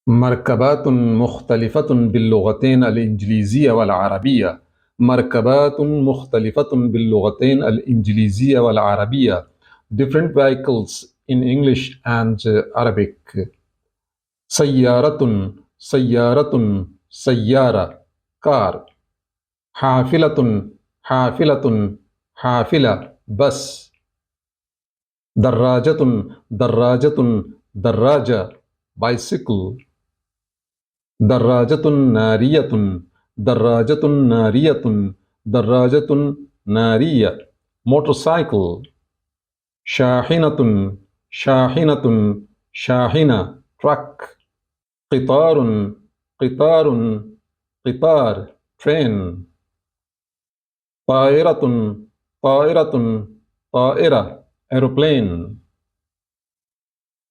مركبات مختلفة باللغتين الإنجليزية والعربية. مركبات مختلفة باللغتين الإنجليزية والعربية. Different vehicles in English and Arabic. سيارة سيارة سيارة car. حافلة حافلة حافلة bus. دراجة دراجة دراجة bicycle. دراجة نارية دراجة نارية دراجة نارية motorcycle. شاحنة شاحنة شاحنة truck. قطار قطار قطار train. طائرة طائرة طائرة aeroplane.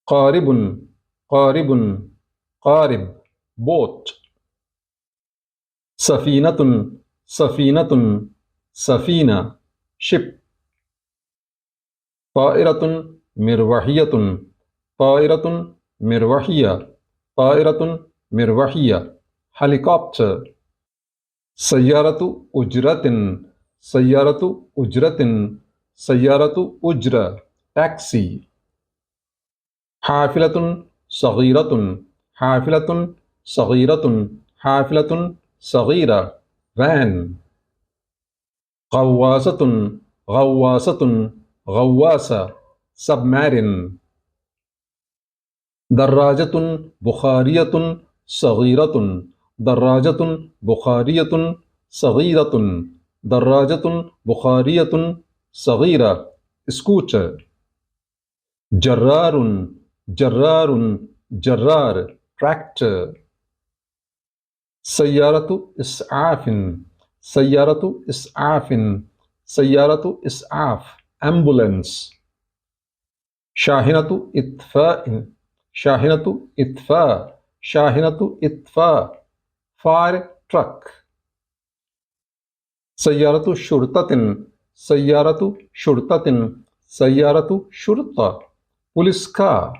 قارب قارب قارب boat. سفينة سفينة سفينة ship. طائرة مروحية طائرة مروحية طائرة مروحية helicopter. سيارة أجرة سيارة أجرة سيارة أجرة taxi. حافلة صغيرة حافلة صغيرة حافلة صغيرة van. غواصة غواصة غواصة submarine. دراجة بخارية صغيرة دراجة بخارية صغيرة دراجة بخارية صغيرة scooter. جرار جرار جرار tractor. سيارة إسعاف سيارة إسعاف سيارة إسعاف ambulance. شاحنة إطفاء شاحنة إطفاء شاحنة إطفاء fire truck. سيارة شرطة سيارة شرطة سيارة شرطة police car.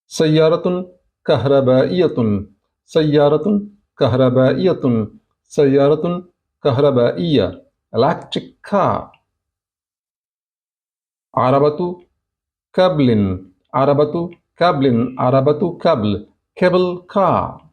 سيارة كهربائية سيارة كهربائية سيارة كهربائية electric car. عربة Kabul عربة Kabul عربة Kabul cable car.